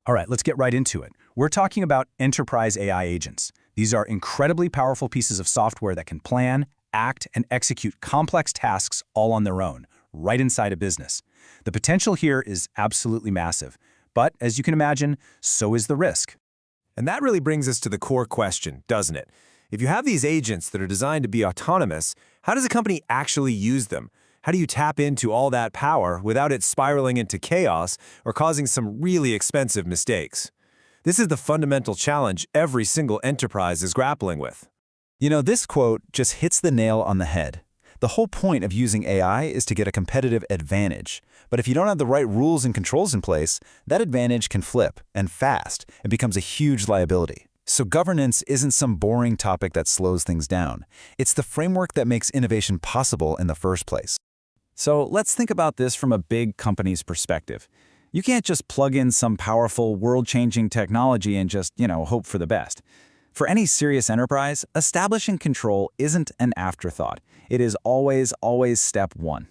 All right, let's get right into it. We're talking about enterprise AI agents. These are incredibly powerful pieces of software that can plan, act, and execute complex tasks all on their own, right inside a business. The potential here is absolutely massive. But as you can imagine, so is the risk. And that really brings us to the core question, doesn't it? If you have these agents that are designed to be autonomous, how does a company actually use them? How do you tap into all that power without it spiraling into chaos or causing some really expensive mistakes? This is the fundamental challenge every single enterprise is grappling with. You know, this quote just hits the nail on the head. The whole point of using AI is to get a competitive advantage. But if you don't have the right rules and controls in place, that advantage can flip, and fast, and becomes a huge liability. So governance isn't some boring topic that slows things down. It's the framework that makes innovation possible in the first place. So let's think about this from a big company's perspective. You can't just plug in some powerful, world-changing technology and just, hope for the best. For any serious enterprise, establishing control isn't an afterthought. It is always step one.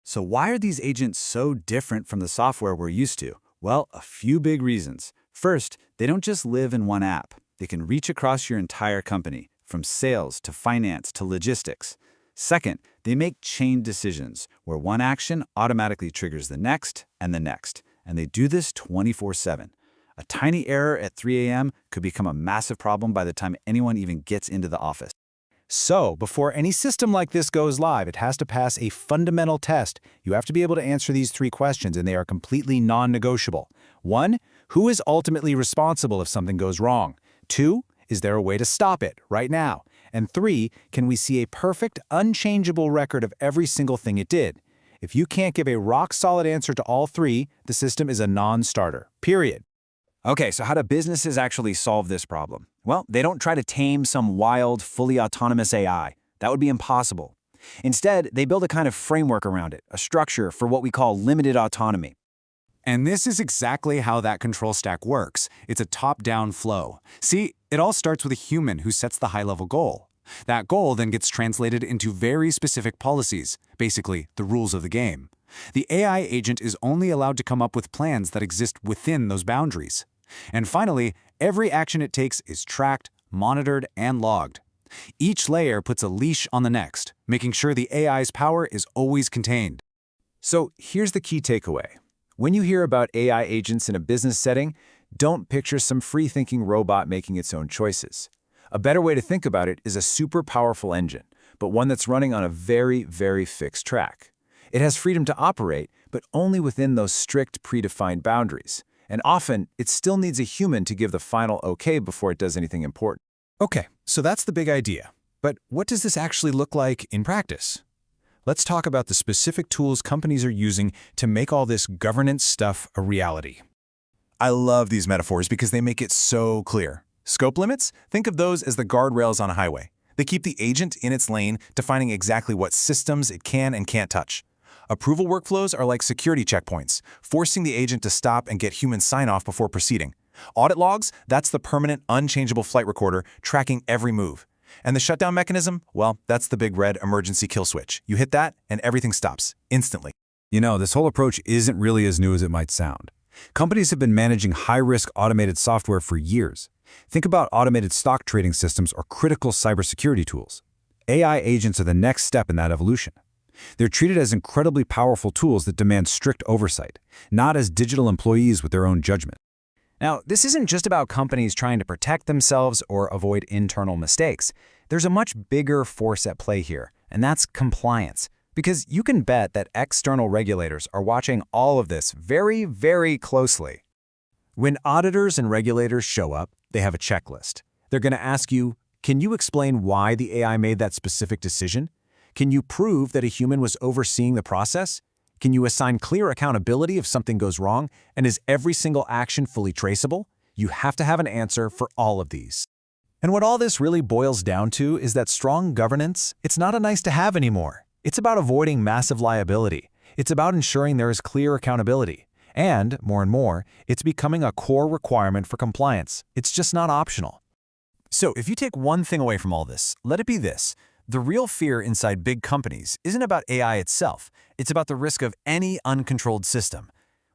So why are these agents so different from the software we're used to? Well, a few big reasons. First, they don't just live in one app. They can reach across your entire company, from sales to finance to logistics. Second, they make chain decisions, where one action automatically triggers the next, and they do this 24/7. A tiny error at 3 a.m. could become a massive problem by the time anyone even gets into the office. So, before any system like this goes live, it has to pass a fundamental test. You have to be able to answer these three questions, and they are completely non-negotiable. 1, who is ultimately responsible if something goes wrong? 2, is there a way to stop it right now? And 3, can we see a perfect, unchangeable record of every single thing it did? If you can't give a rock-solid answer to all three, the system is a non-starter, period. Okay, so how do businesses actually solve this problem? Well, they don't try to tame some wild, fully autonomous AI. That would be impossible. Instead, they build a kind of framework around it, a structure for what we call limited autonomy. And this is exactly how that control stack works. It's a top-down flow. See, it all starts with a human who sets the high-level goal. That goal then gets translated into very specific policies, basically the rules of the game. The AI agent is only allowed to come up with plans that exist within those boundaries. And finally, every action it takes is tracked, monitored, and logged. Each layer puts a leash on the next, making sure the AI's power is always contained. So here's the key takeaway. When you hear about AI agents in a business setting, don't picture some free-thinking robot making its own choices. A better way to think about it is a super powerful engine, but one that's running on a very, very fixed track. It has freedom to operate, but only within those strict predefined boundaries. And often, it still needs a human to give the final okay before it does anything important. Okay, so that's the big idea. But what does this actually look like in practice? Let's talk about the specific tools companies are using to make all this governance stuff a reality. I love these metaphors because they make it so clear. Scope limits? Think of those as the guardrails on a highway. They keep the agent in its lane, defining exactly what systems it can and can't touch. Approval workflows are like security checkpoints, forcing the agent to stop and get human sign-off before proceeding. Audit logs? That's the permanent, unchangeable flight recorder tracking every move. And the shutdown mechanism? Well, that's the big red emergency kill switch. You hit that, and everything stops, instantly. You know, this whole approach isn't really as new as it might sound. Companies have been managing high-risk automated software for years. Think about automated stock trading systems or critical cybersecurity tools. AI agents are the next step in that evolution. They're treated as incredibly powerful tools that demand strict oversight, not as digital employees with their own judgment. Now, this isn't just about companies trying to protect themselves or avoid internal mistakes. There's a much bigger force at play here, and that's compliance. Because you can bet that external regulators are watching all of this very, very closely. When auditors and regulators show up, they have a checklist. They're going to ask you, can you explain why the AI made that specific decision? Can you prove that a human was overseeing the process? Can you assign clear accountability if something goes wrong? And is every single action fully traceable? You have to have an answer for all of these. And what all this really boils down to is that strong governance, it's not a nice to have anymore. It's about avoiding massive liability. It's about ensuring there is clear accountability. And, more and more, it's becoming a core requirement for compliance. It's just not optional. So if you take one thing away from all this, let it be this. The real fear inside big companies isn't about AI itself. It's about the risk of any uncontrolled system.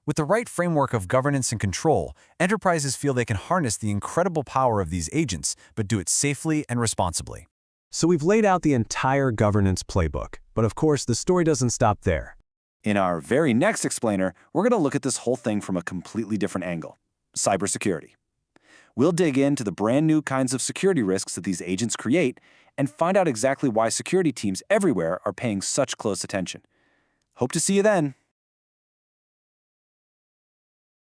With the right framework of governance and control, enterprises feel they can harness the incredible power of these agents, but do it safely and responsibly. So we've laid out the entire governance playbook, but of course the story doesn't stop there. In our very next explainer, we're going to look at this whole thing from a completely different angle: cybersecurity. We'll dig into the brand new kinds of security risks that these agents create and find out exactly why security teams everywhere are paying such close attention. Hope to see you then.